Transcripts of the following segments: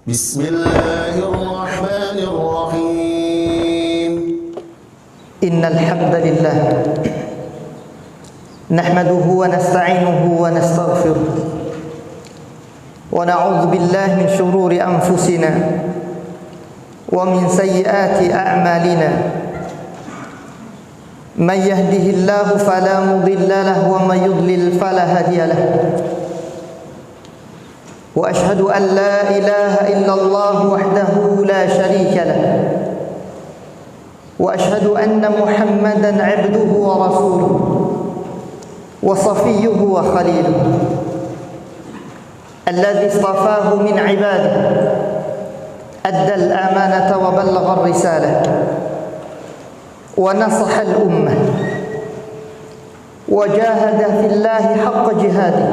بسم الله الرحمن الرحيم إن الحمد لله نحمده ونستعينه ونستغفره ونعوذ بالله من شرور أنفسنا ومن سيئات أعمالنا من يهده الله فلا مضل له ومن يضلل فلا هادي له وأشهد أن لا إله إلا الله وحده لا شريك له وأشهد أن محمدا عبده ورسوله وصفيه وخليله الذي اصطفاه من عباده أدى الأمانة وبلغ الرسالة ونصح الأمة وجاهد في الله حق جهاده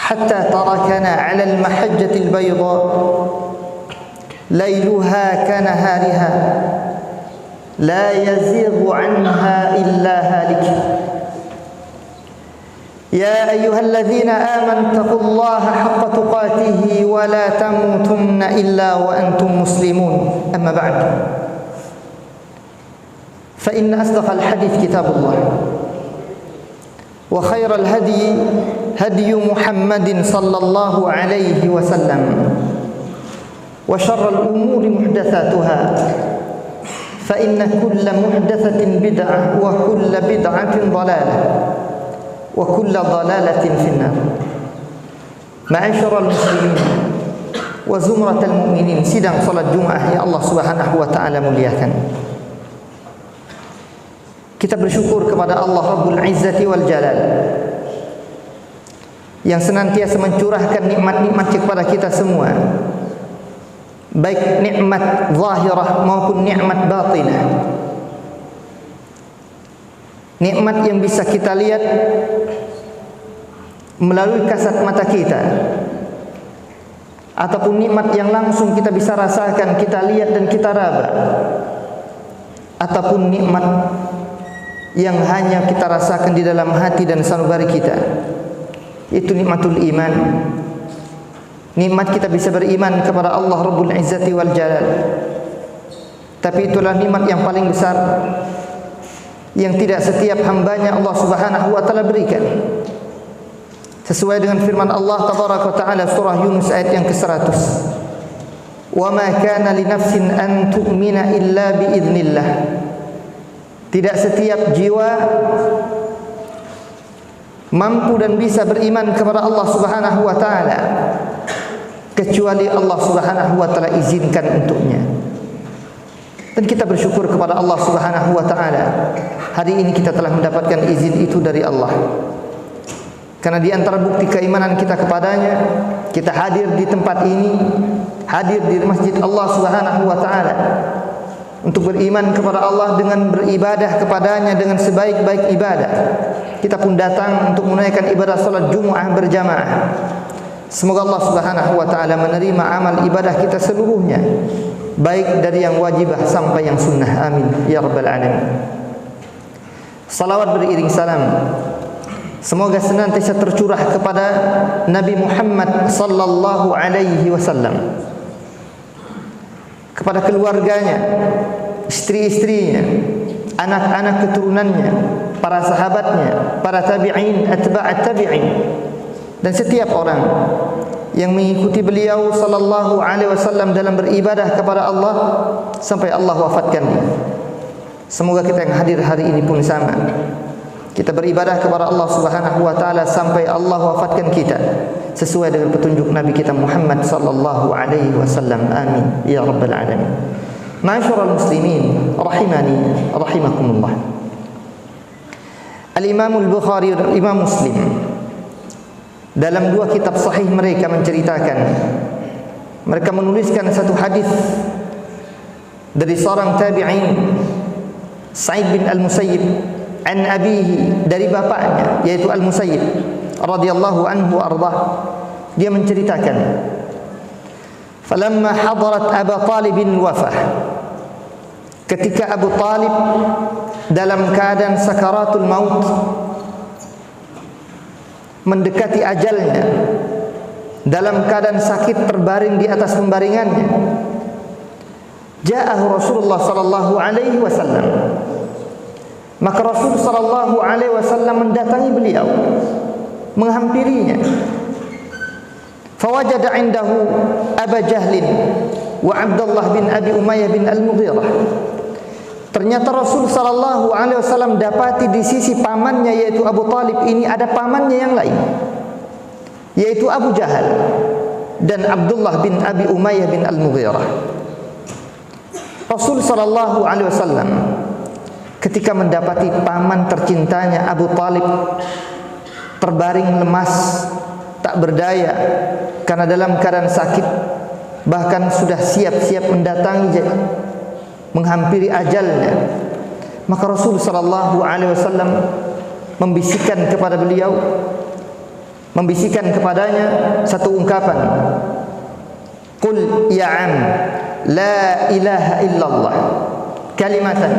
حتى تركنا على المحجة البيضاء ليلها كنهارها لا يزيغ عنها إلا هالك يا أيها الذين آمنوا اتقوا الله حق تقاته ولا تموتن إلا وأنتم مسلمون أما بعد فإن أصدق الحديث كتاب الله وخير الهدي هدي محمد صلى الله عليه وسلم وشر الأمور محدثاتها فإن كل محدثة بدعة وكل بدعة ضلالة وكل ضلالة في النار معاشر المسلمين وزمرة المؤمنين sidang salat Jumat yang Allah Subhanahu wa taala muliakan. Kita bersyukur kepada Allah Rabbul Izzati wal Jalal yang senantiasa mencurahkan nikmat-nikmat kepada kita semua, baik nikmat zahirah maupun nikmat batinah. Nikmat yang bisa kita lihat melalui kasat mata kita, ataupun nikmat yang langsung kita bisa rasakan, kita lihat dan kita raba, ataupun nikmat yang hanya kita rasakan di dalam hati dan sanubari kita. Itu nikmatul iman. Nikmat kita bisa beriman kepada Allah Rabbul Izzati wal Jalal. Tapi itulah nikmat yang paling besar yang tidak setiap hambanya Allah Subhanahu wa taala berikan. Sesuai dengan firman Allah Tabaraka wa taala surah Yunus ayat yang ke-100. Wa ma kana li nafsin an tu'mina illa bi idznillah. Tidak setiap jiwa mampu dan bisa beriman kepada Allah Subhanahu wa taala kecuali Allah Subhanahu wa taala izinkan untuknya. Dan kita bersyukur kepada Allah Subhanahu wa taala. Hari ini kita telah mendapatkan izin itu dari Allah. Karena di antara bukti keimanan kita kepadanya, kita hadir di tempat ini, hadir di masjid Allah Subhanahu wa taala untuk beriman kepada Allah dengan beribadah kepadanya dengan sebaik-baik ibadah. Kita pun datang untuk menunaikan ibadah salat Jumat berjamaah. Semoga Allah Subhanahu wa taala menerima amal ibadah kita seluruhnya, baik dari yang wajibah sampai yang sunnah. Amin ya rabbal alamin. Salawat beriring salam semoga senantiasa tercurah kepada Nabi Muhammad sallallahu alaihi wasallam, kepada keluarganya, istri-istrinya, anak-anak keturunannya, para sahabatnya, para tabi'in, atba'at tabi'in, dan setiap orang yang mengikuti beliau sallallahu alaihi wasallam dalam beribadah kepada Allah sampai Allah wafatkan. Semoga kita yang hadir hari ini pun sama. Kita beribadah kepada Allah Subhanahu wa taala sampai Allah wafatkan kita sesuai dengan petunjuk Nabi kita Muhammad sallallahu alaihi wasallam. Amin ya rabbal alamin. Ma'asyiral muslimin rahimani rahimakumullah. Al-Imam Al-Bukhari dan Imam Muslim dalam dua kitab sahih mereka menceritakan, mereka menuliskan satu hadis dari seorang tabi'in, Sa'id bin Al-Musayyib, an abihi, dari bapaknya yaitu Al-Musayyib radhiyallahu anhu ardah. Dia menceritakan, falamma hadarat Abu Talib wafah, ketika Abu Talib dalam keadaan sakaratul maut, mendekati ajalnya, dalam keadaan sakit terbaring di atas pembaringannya. Ja'ahu Rasulullah sallallahu alaihi wasallam. Maka Rasul sallallahu alaihi wasallam mendatangi beliau, menghampirinya. Fawajada 'indahu Aba Jahlin wa Abdullah bin Abi Umayyah bin Al-Mughirah. Ternyata Rasul sallallahu alaihi wasallam dapati di sisi pamannya yaitu Abu Talib ini ada pamannya yang lain, yaitu Abu Jahal dan Abdullah bin Abi Umayyah bin Al-Mughirah. Rasul sallallahu alaihi wasallam ketika mendapati paman tercintanya Abu Talib terbaring lemas, tak berdaya karena dalam keadaan sakit, bahkan sudah siap-siap mendatangi menghampiri ajalnya, maka Rasul sallallahu alaihi wasallam membisikkan kepada beliau, membisikkan kepadanya satu ungkapan, "Qul ya 'am, la ilaha illallah, kalimatan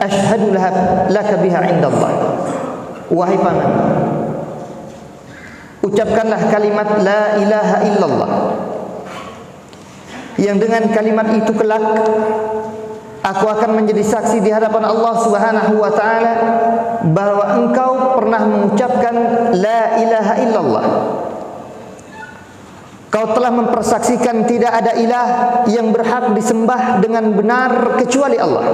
asyhadu laka biha 'indallah." Wahai paman, ucapkanlah kalimat la ilaha illallah, yang dengan kalimat itu kelak aku akan menjadi saksi di hadapan Allah Subhanahu wa taala bahwa engkau pernah mengucapkan la ilaha illallah. Kau telah mempersaksikan tidak ada ilah yang berhak disembah dengan benar kecuali Allah.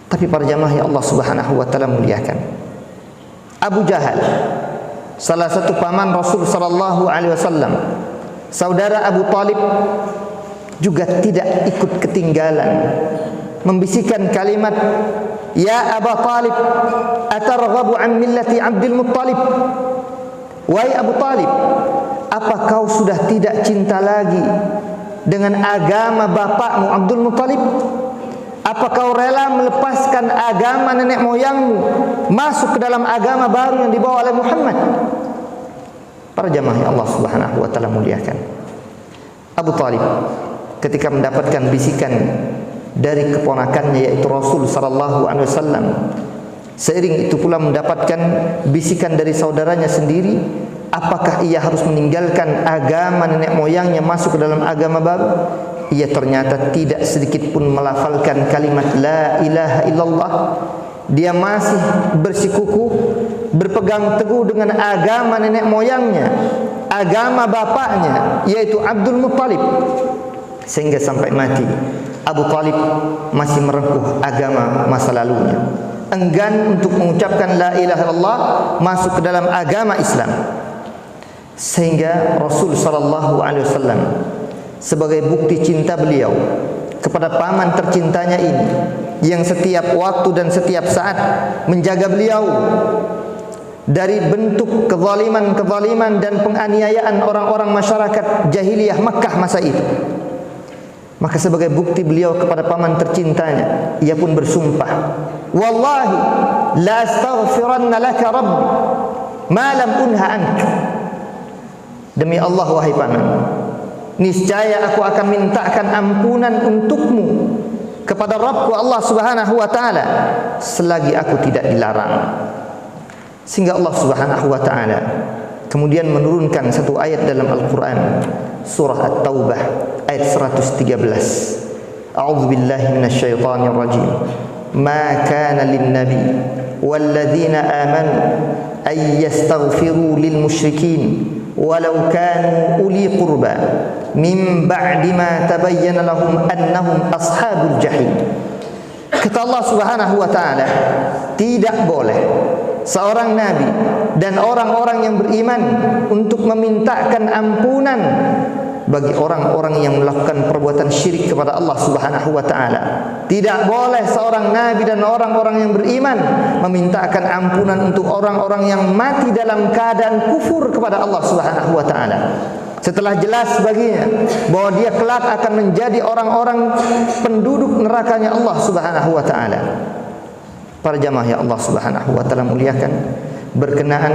Tapi para jamaah yang Allah Subhanahu wa taala muliakan, Abu Jahal, salah satu paman Rasul sallallahu alaihi wasallam, saudara Abu Talib, juga tidak ikut ketinggalan membisikkan kalimat, "Ya Abu Talib, atarghabu an millati Abdul Muttalib?" Wahai Abu Talib, apa kau sudah tidak cinta lagi dengan agama bapakmu Abdul Muttalib? Apa kau rela melepaskan agama nenek moyangmu, masuk ke dalam agama baru yang dibawa oleh Muhammad? Para jamaah yang Allah Subhanahu wa taala muliakan, Abu Talib ketika mendapatkan bisikan dari keponakannya yaitu Rasul sallallahu alaihi wasallam, seiring itu pula mendapatkan bisikan dari saudaranya sendiri, apakah ia harus meninggalkan agama nenek moyangnya masuk ke dalam agama baru? Ia ternyata tidak sedikit pun melafalkan kalimat la ilaha illallah. Dia masih bersikuku, berpegang teguh dengan agama nenek moyangnya, agama bapaknya yaitu Abdul Muttalib. Sehingga sampai mati Abu Talib masih merengkuh agama masa lalunya, enggan untuk mengucapkan la ilaha illallah, masuk ke dalam agama Islam. Sehingga Rasul sallallahu alaihi wasallam sebagai bukti cinta beliau kepada paman tercintanya ini, yang setiap waktu dan setiap saat menjaga beliau dari bentuk kezaliman dan penganiayaan orang-orang masyarakat jahiliyah Makkah masa itu, maka sebagai bukti beliau kepada paman tercintanya, ia pun bersumpah, "Wallahi la astaghfiranna laka rabbi ma lam unha anka." Demi Allah wahai paman, niscaya aku akan mintakan ampunan untukmu kepada Rabbku Allah Subhanahu wa taala selagi aku tidak dilarang. Sehingga Allah Subhanahu wa taala kemudian menurunkan satu ayat dalam Al-Qur'an, surah At-Taubah ayat 113. A'udzu billahi minasyaitonir rajim. Ma kana lin-nabi walladzina amanu ay yastaghfiru lil musyrikin walau kanu uli qurba min ba'di ma tabayyana lahum annahum ashabul jahim. Kata Allah Subhanahu wa taala, tidak boleh seorang nabi dan orang-orang yang beriman untuk memintakan ampunan bagi orang-orang yang melakukan perbuatan syirik kepada Allah Subhanahu wa taala. Tidak boleh seorang nabi dan orang-orang yang beriman memintakan ampunan untuk orang-orang yang mati dalam keadaan kufur kepada Allah Subhanahu wa taala, setelah jelas baginya bahwa dia kelak akan menjadi orang-orang penduduk nerakanya Allah Subhanahu wa taala. Para jamaah yang Allah Subhanahu wa taala muliakan, berkenaan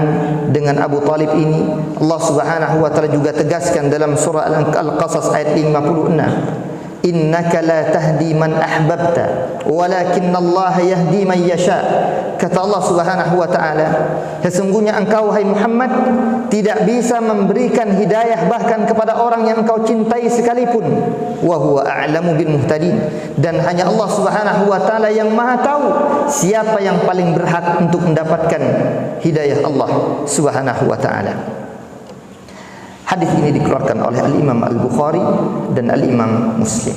dengan Abu Talib ini, Allah Subhanahu wa taala juga tegaskan dalam surah Al-Qasas ayat 56, innaka la tahdi man ahbabta walakinallaha yahdi man yasha. Kata Allah Subhanahu wa taala, sesungguhnya engkau hai Muhammad tidak bisa memberikan hidayah bahkan kepada orang yang engkau cintai sekalipun. Wa huwa a'lamu bil muhtadin, dan hanya Allah Subhanahu wa taala yang Maha tahu siapa yang paling berhak untuk mendapatkan hidayah Allah Subhanahu wa taala. Hadis ini dikeluarkan oleh Al-Imam Al-Bukhari dan Al-Imam Muslim.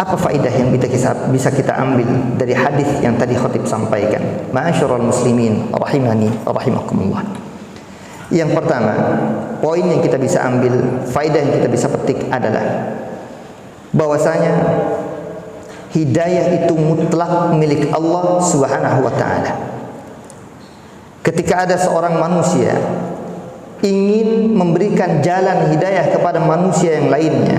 Apa faedah yang bisa kita ambil dari hadis yang tadi khatib sampaikan? Ma'asyiral muslimin rahimani rahimakumullah. Yang pertama, poin yang kita bisa ambil, faedah yang kita bisa petik adalah bahwasanya hidayah itu mutlak milik Allah Subhanahu wa taala. Ketika ada seorang manusia ingin memberikan jalan hidayah kepada manusia yang lainnya,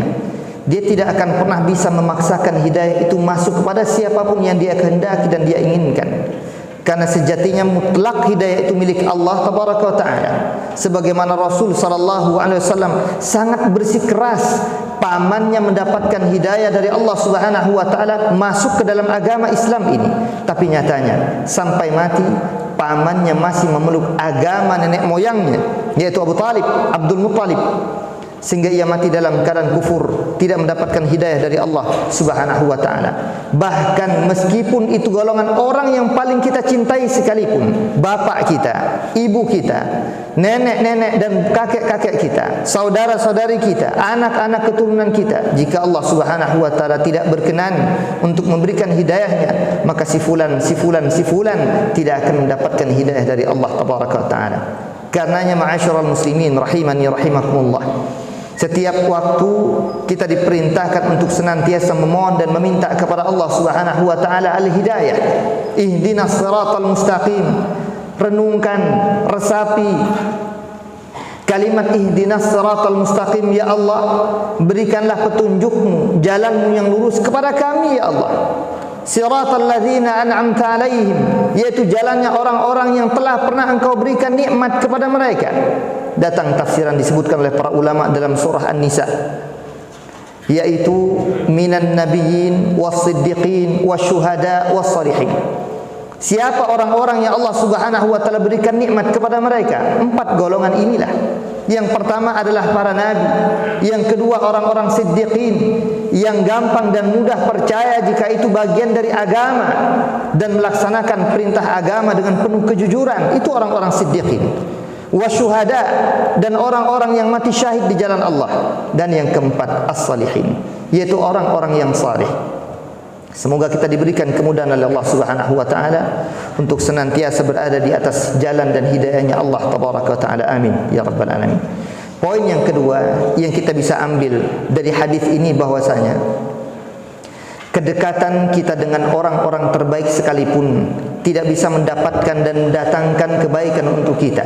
dia tidak akan pernah bisa memaksakan hidayah itu masuk kepada siapapun yang dia kehendaki dan dia inginkan. Karena sejatinya mutlak hidayah itu milik Allah Tabaraka wa Ta'ala. Sebagaimana Rasul sallallahu alaihi wasallam sangat bersikeras pamannya mendapatkan hidayah dari Allah Subhanahu wa taala masuk ke dalam agama Islam ini. Tapi nyatanya sampai mati pamannya masih memeluk agama nenek moyangnya, yaitu Abu Talib, Abdul Muttalib, sehingga ia mati dalam keadaan kufur, tidak mendapatkan hidayah dari Allah Subhanahu wa taala. Bahkan meskipun itu golongan orang yang paling kita cintai sekalipun, bapak kita, ibu kita, nenek-nenek dan kakek-kakek kita, saudara-saudari kita, anak-anak keturunan kita, jika Allah Subhanahu wa taala tidak berkenan untuk memberikan hidayahnya, maka si fulan tidak akan mendapatkan hidayah dari Allah Tabaraka wa taala. Karenanya ma'asyiral muslimin rahimani rahimakumullah, setiap waktu kita diperintahkan untuk senantiasa memohon dan meminta kepada Allah Subhanahu wa taala al-hidayah. Ihdinas siratal mustaqim. Renungkan, resapi kalimat ihdinas siratal mustaqim, ya Allah, berikanlah petunjukmu, jalanmu yang lurus kepada kami ya Allah. Siratal ladzina an'amta alaihim, yaitu jalannya orang-orang yang telah pernah engkau berikan nikmat kepada mereka. Datang tafsiran disebutkan oleh para ulama dalam surah An-Nisa, yaitu minan nabiyyin was-siddiqin wasyuhada was-salihin. Siapa orang-orang yang Allah Subhanahu wa taala berikan nikmat kepada mereka? 4 golongan inilah. Yang pertama adalah para nabi, yang kedua orang-orang siddiqin yang gampang dan mudah percaya jika itu bagian dari agama dan melaksanakan perintah agama dengan penuh kejujuran, itu orang-orang siddiqin. Wasyuhada, dan orang-orang yang mati syahid di jalan Allah. Dan yang keempat as-salihin, yaitu orang-orang yang saleh. Semoga kita diberikan kemudahan oleh Allah Subhanahu wa taala untuk senantiasa berada di atas jalan dan hidayahnya Allah Tabaraka wa taala. Amin ya rabbal alamin. Poin yang kedua yang kita bisa ambil dari hadis ini bahwasanya kedekatan kita dengan orang-orang terbaik sekalipun tidak bisa mendapatkan dan mendatangkan kebaikan untuk kita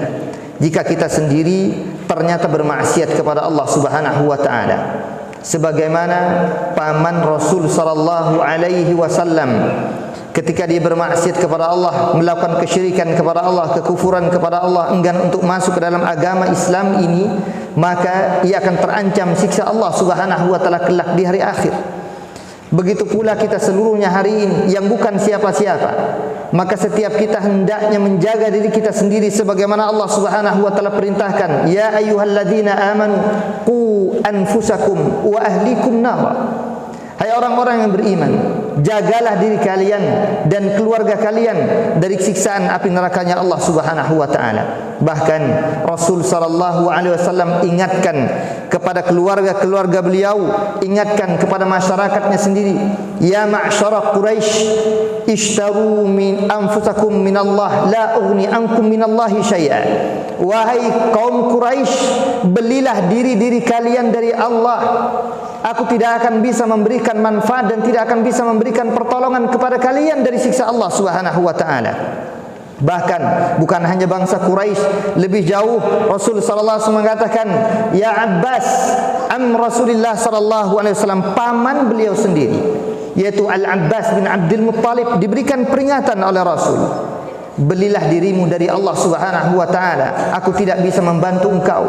jika kita sendiri ternyata bermaksiat kepada Allah Subhanahu wa taala. Sebagaimana paman Rasul sallallahu alaihi wasallam ketika dia bermaksiat kepada Allah, melakukan kesyirikan kepada Allah, kekufuran kepada Allah, enggan untuk masuk ke dalam agama Islam ini, maka ia akan terancam siksa Allah Subhanahu wa taala kelak di hari akhir. Begitu pula kita seluruhnya hari ini yang bukan siapa-siapa, maka setiap kita hendaknya menjaga diri kita sendiri sebagaimana Allah Subhanahu wa taala perintahkan, ya ayyuhalladzina amanu qu anfusakum wa ahlikum nar. Hai orang-orang yang beriman, jagalah diri kalian dan keluarga kalian dari siksaan api nerakanya Allah Subhanahu wa taala. Bahkan Rasul sallallahu alaihi wasallam ingatkan kepada keluarga-keluarga beliau, ingatkan kepada masyarakatnya sendiri, ya ma'syara Quraisy, ishtaru min anfusakum minallah la ughni ankum minallahi syai'a. Wahai kaum Quraisy, belilah diri-diri kalian dari Allah. Aku tidak akan bisa memberikan manfaat dan tidak akan bisa memberikan pertolongan kepada kalian dari siksa Allah Subhanahu wa taala. Bahkan bukan hanya bangsa Quraisy, lebih jauh Rasul sallallahu alaihi wasallam mengatakan, ya Abbas, Rasulullah sallallahu alaihi wasallam, paman beliau sendiri, yaitu Al-Abbas bin Abdul Muttalib, diberikan peringatan oleh Rasul. belilah dirimu dari Allah Subhanahu wa taala, aku tidak bisa membantu engkau.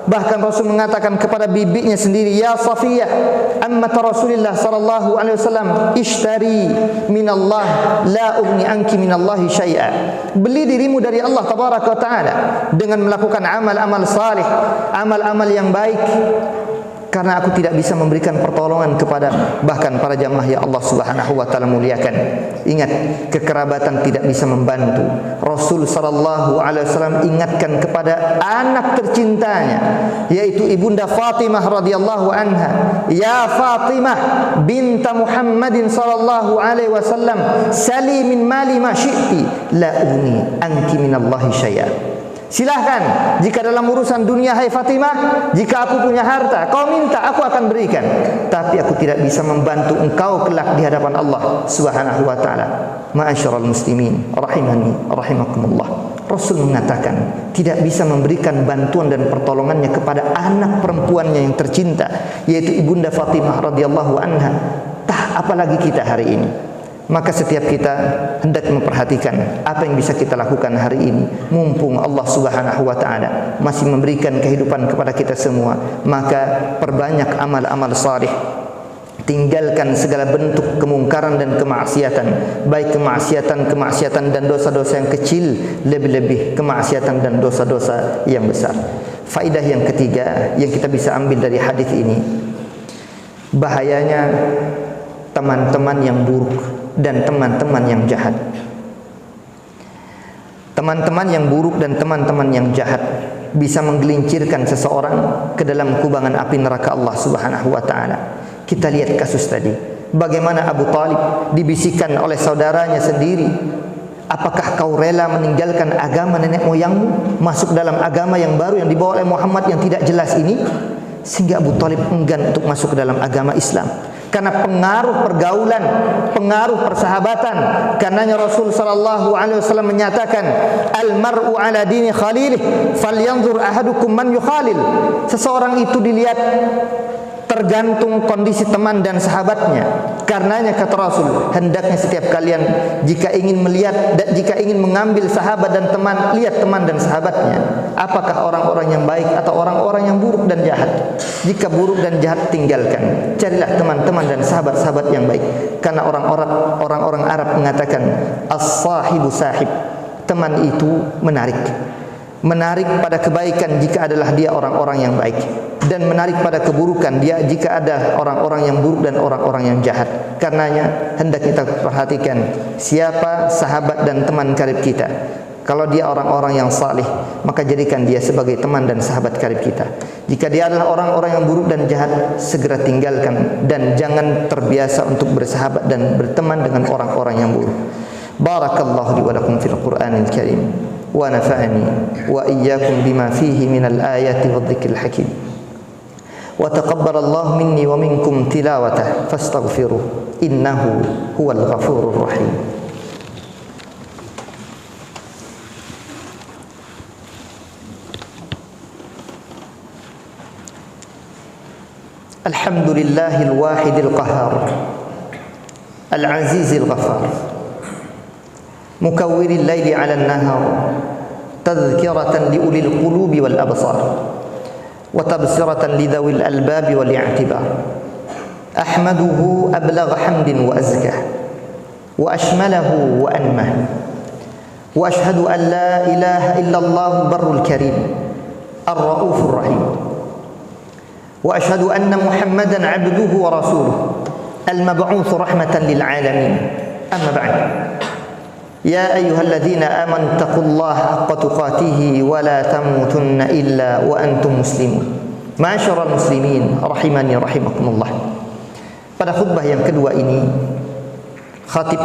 Bahkan Rasul mengatakan kepada bibinya sendiri, ya Safiyah ammat Rasulullah sallallahu alaihi wasallam, ishtari minallah la ugni anki minallahi syai'a. Beli dirimu dari Allah tabaraka wa taala dengan melakukan amal-amal salih, amal-amal yang baik, karena aku tidak bisa memberikan pertolongan kepada bahkan para jamaah yang Allah Subhanahu wa taala muliakan. Ingat, kekerabatan tidak bisa membantu. Rasul sallallahu alaihi wasallam ingatkan kepada anak tercintanya, yaitu Ibunda Fatimah radhiyallahu anha, ya Fatimah binta Muhammadin sallallahu alaihi wasallam, sali min mali ma syi'ti la ugni anki minallahi syai'a. Silahkan, jika dalam urusan dunia, hai Fatimah, jika aku punya harta, kau minta, aku akan berikan. Tapi aku tidak bisa membantu engkau kelak di hadapan Allah Subhanahu wa taala. Ma'asyiral muslimin, rahimani rahimakumullah. Rasul mengatakan tidak bisa memberikan bantuan dan pertolongannya kepada anak perempuannya yang tercinta, yaitu Ibunda Fatimah radhiyallahu anha. Apalagi kita hari ini. Maka setiap kita hendak memperhatikan apa yang bisa kita lakukan hari ini. Mumpung Allah Subhanahu wa taala masih memberikan kehidupan kepada kita semua, maka perbanyak amal-amal salih. Tinggalkan segala bentuk kemungkaran dan kemaksiatan, baik kemaksiatan dan dosa-dosa yang kecil, lebih-lebih kemaksiatan dan dosa-dosa yang besar. Faedah yang ketiga yang kita bisa ambil dari hadis ini, bahayanya teman-teman yang buruk dan teman-teman yang jahat. Teman-teman yang buruk dan teman-teman yang jahat bisa menggelincirkan seseorang ke dalam kubangan api neraka Allah Subhanahu wa taala. Kita lihat kasus tadi, bagaimana Abu Talib dibisikkan oleh saudaranya sendiri, apakah kau rela meninggalkan agama nenek moyangmu, masuk dalam agama yang baru yang dibawa oleh Muhammad yang tidak jelas ini? Sehingga Abu Talib enggan untuk masuk ke dalam agama Islam. Karena pengaruh pergaulan, pengaruh persahabatan. Karenanya Rasul sallallahu alaihi wasallam menyatakan, al-mar'u ala dini khalilih, falyanzur ahadukum man yukhalil. Seseorang itu dilihat tergantung kondisi teman dan sahabatnya. Karenanya kata Rasul, hendaknya setiap kalian jika ingin melihat, jika ingin mengambil sahabat dan teman, lihat teman dan sahabatnya. Apakah orang-orang yang baik atau orang-orang yang buruk dan jahat? Jika buruk dan jahat, tinggalkan. Carilah teman-teman dan sahabat-sahabat yang baik. Karena orang-orang Arab mengatakan, as-sahibu sahib. Teman itu menarik pada kebaikan jika adalah dia orang-orang yang baik, dan menarik pada keburukan dia jika ada orang-orang yang buruk dan orang-orang yang jahat. Karenanya hendak kita perhatikan siapa sahabat dan teman karib kita. Kalau dia orang-orang yang salih, maka jadikan dia sebagai teman dan sahabat karib kita. Jika dia adalah orang-orang yang buruk dan jahat, segera tinggalkan dan jangan terbiasa untuk bersahabat dan berteman dengan orang-orang yang buruk. Barakallahu li wa lakum fil Qur'anil Karim, wa nafa'ani wa iyyakum bima fihi minal ayati wadh-dhikril hakim. Wa taqabbalallahu minni wa minkum tilawatah fastaghfiruh innahu huwal ghafurur rahim. Alhamdulillahil wahidil qahhar, al-azizil ghaffar, mukawwiril laili 'alan nahar, tadhkiratan li ulil qulubi wal absar, wa tabsiratan li dhawil albabi wal i'tibar. Ahmaduhu ablagha hamdin wa azkah, wa ashmalahu wa anmah, wa ashhadu an la ilaha illallah barrul karim, ar-raufur rahim. وأشهد أن محمدًا عبده ورسوله المبعوث رحمة للعالمين. أما بعد، يا أيها الذين آمنوا اتقوا الله حق تقاته ولا تموتن إلا وأنتم مسلمون. معاشر المسلمين rahimani rahimakumullah. Pada khutbah yang kedua ini, khatib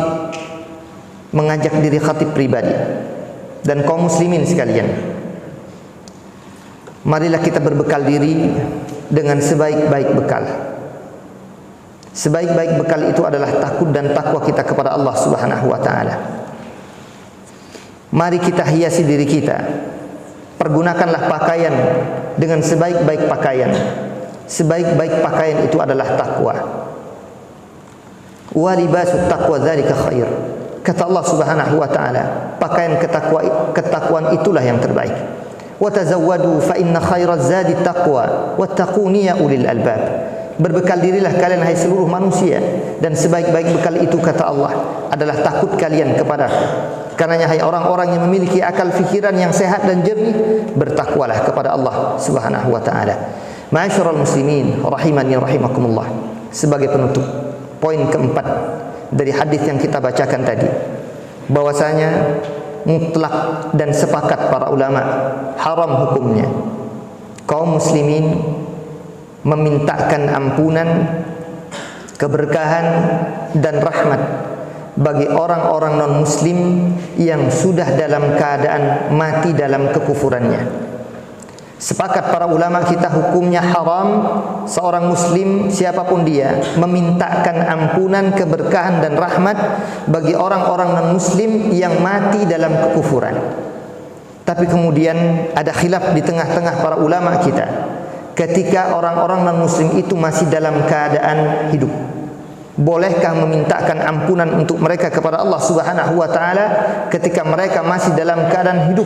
mengajak diri khatib pribadi dan kaum muslimin sekalian, marilah kita berbekal diri dengan sebaik-baik bekal. Sebaik-baik bekal itu adalah takut dan takwa kita kepada Allah Subhanahu wa taala. Mari kita hiasi diri kita. Pergunakanlah pakaian dengan sebaik-baik pakaian. Sebaik-baik pakaian itu adalah takwa. Wa libasut taqwa dzalika khair. Kata Allah Subhanahu wa taala, pakaian ketakwaan itulah yang terbaik. Wa tazawwadu fa inna khairaz zadi taqwa wattaquni ya ulil albab. Berbekal dirilah kalian hai seluruh manusia, dan sebaik-baik bekal itu kata Allah adalah takut kalian kepadaku. Karenanya hai orang-orang yang memiliki akal fikiran yang sehat dan jernih, bertakwalah kepada Allah Subhanahu wa taala. Ma'asyiral muslimin rahimani rahimakumullah. Sebagai penutup, poin keempat dari hadis yang kita bacakan tadi, bahwasanya mutlak dan sepakat para ulama haram hukumnya kaum muslimin memintakan ampunan, keberkahan dan rahmat bagi orang-orang non-muslim yang sudah dalam keadaan mati dalam kekufurannya. Sepakat para ulama kita hukumnya haram seorang muslim siapapun dia memintakan ampunan, keberkahan dan rahmat bagi orang-orang non-muslim yang mati dalam kekufuran. Tapi kemudian ada khilaf di tengah-tengah para ulama kita ketika orang-orang non-muslim itu masih dalam keadaan hidup. Bolehkah memintakan ampunan untuk mereka kepada Allah Subhanahu wa taala ketika mereka masih dalam keadaan hidup?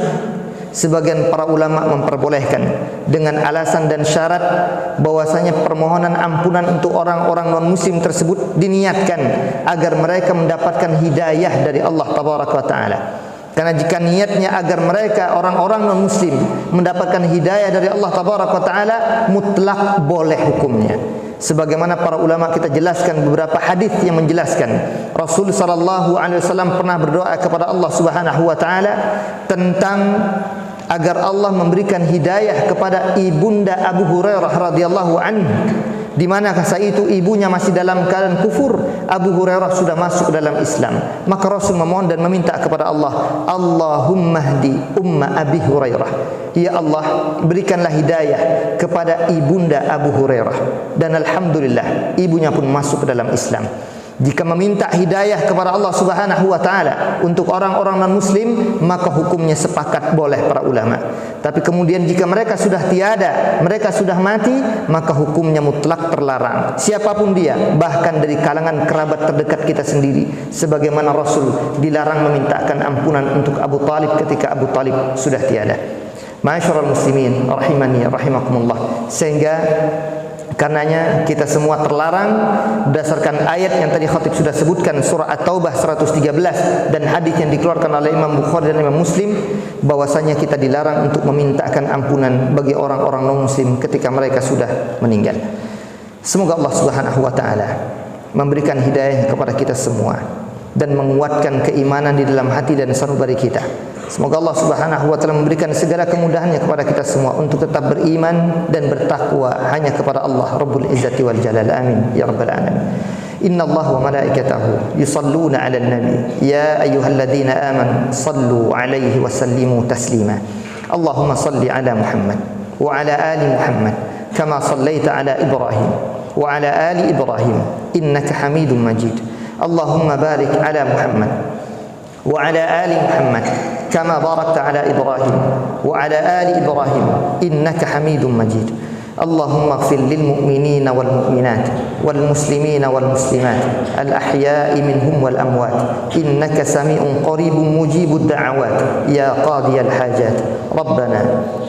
Sebagian para ulama memperbolehkan dengan alasan dan syarat bahwasanya permohonan ampunan untuk orang-orang non-muslim tersebut diniatkan agar mereka mendapatkan hidayah dari Allah Tabaraka wa taala. Karena jika niatnya agar mereka orang-orang non-muslim mendapatkan hidayah dari Allah Tabaraka wa taala, mutlak boleh hukumnya. Sebagaimana para ulama kita jelaskan beberapa hadis yang menjelaskan Rasul sallallahu alaihi wasallam pernah berdoa kepada Allah Subhanahu wa taala tentang agar Allah memberikan hidayah kepada ibunda Abu Hurairah radhiyallahu anhu, di mana saat itu ibunya masih dalam keadaan kufur, Abu Hurairah sudah masuk dalam Islam. Maka Rasul memohon dan meminta kepada Allah, Allahumma hdi umma Abi Hurairah, ya Allah berikanlah hidayah kepada ibunda Abu Hurairah. Dan alhamdulillah ibunya pun masuk ke dalam Islam. Jika meminta hidayah kepada Allah Subhanahu wa taala untuk orang-orang non-muslim, maka hukumnya sepakat boleh para ulama. Tapi kemudian jika mereka sudah tiada, mereka sudah mati, maka hukumnya mutlak terlarang. Siapapun dia, bahkan dari kalangan kerabat terdekat kita sendiri, sebagaimana Rasul dilarang memintakan ampunan untuk Abu Talib ketika Abu Talib sudah tiada. Ma'asyiral muslimin rahimani rahimakumullah. Sehingga karenanya kita semua terlarang berdasarkan ayat yang tadi khatib sudah sebutkan, surah At-Taubah 113, dan hadis yang dikeluarkan oleh Imam Bukhari dan Imam Muslim, bahwasanya kita dilarang untuk memintakan ampunan bagi orang-orang non-muslim ketika mereka sudah meninggal. Semoga Allah Subhanahu wa taala memberikan hidayah kepada kita semua dan menguatkan keimanan di dalam hati dan sanubari kita. Semoga Allah Subhanahu wa taala memberikan segala kemudahannya kepada kita semua untuk tetap beriman dan bertakwa hanya kepada Allah Rabbul Izzati wal Jalal. Amin ya rabbal alamin. Inna Allah wa malaikatahu yusalluna 'alan nabi ya ayyuhalladzina amanu sallu 'alaihi wa sallimu taslima. Allahumma salli 'ala Muhammad wa 'ala ali Muhammad kama sallaita 'ala Ibrahim wa 'ala ali Ibrahim innaka Hamidum Majid. Allahumma barik 'ala Muhammad wa 'ala ali Muhammad كما باركت على إبراهيم وعلى آل إبراهيم إنك حميد مجيد. اللهم اغفر للمؤمنين والمؤمنات والمسلمين والمسلمات الأحياء منهم والأموات إنك سميع قريب مجيب الدعوات يا قاضي الحاجات. ربنا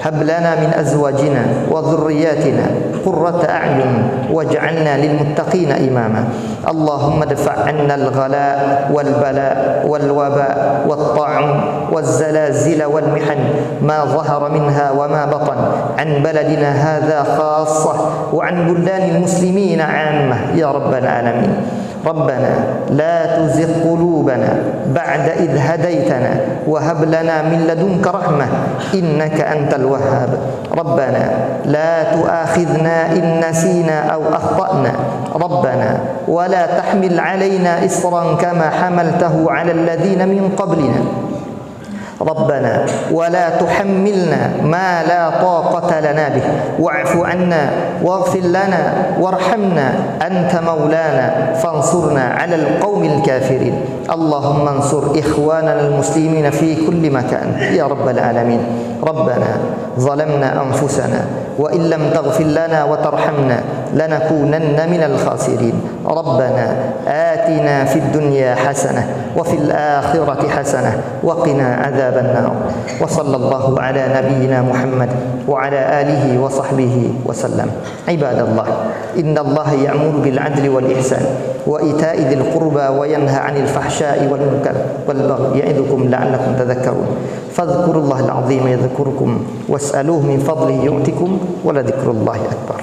هب لنا من أزواجنا وذرياتنا قرة أعين واجعلنا للمتقين إماما. اللهم ادفع عنا الغلاء والبلاء والوباء والطاعون والزلازل والمحن ما ظهر منها وما بطن عن بلدنا هذا خاصة وعن بلدان المسلمين عامة يا رب العالمين. ربنا لا تزغ قلوبنا بعد إذ هديتنا وهب لنا من لدنك رحمة إنك أنت الوهاب. ربنا لا تؤاخذنا إن نسينا أو أخطأنا. ربنا ولا تحمل علينا إصرا كما حملته على الذين من قبلنا. ربنا ولا تحملنا ما لا طاقة لنا به واعف عنا واغفر لنا وارحمنا أنت مولانا فانصرنا على القوم الكافرين. اللهم انصر إخواننا المسلمين في كل مكان يا رب العالمين. ربنا ظلمنا أنفسنا وإن لم تغفر لنا وترحمنا لنكونن من الخاسرين ربنا آتنا في الدنيا حسنة وفي الآخرة حسنة وقنا عذاب النار وصلى الله على نبينا محمد وعلى آله وصحبه وسلم عباد الله إن الله يأمر بالعدل والإحسان وإيتاء ذي القربى وينهى عن الفحشاء والمنكر والبغي يعظكم لعلكم تذكرون فاذكروا الله العظيم يذكركم واسألوه من فضله يؤتكم ولذكر الله أكبر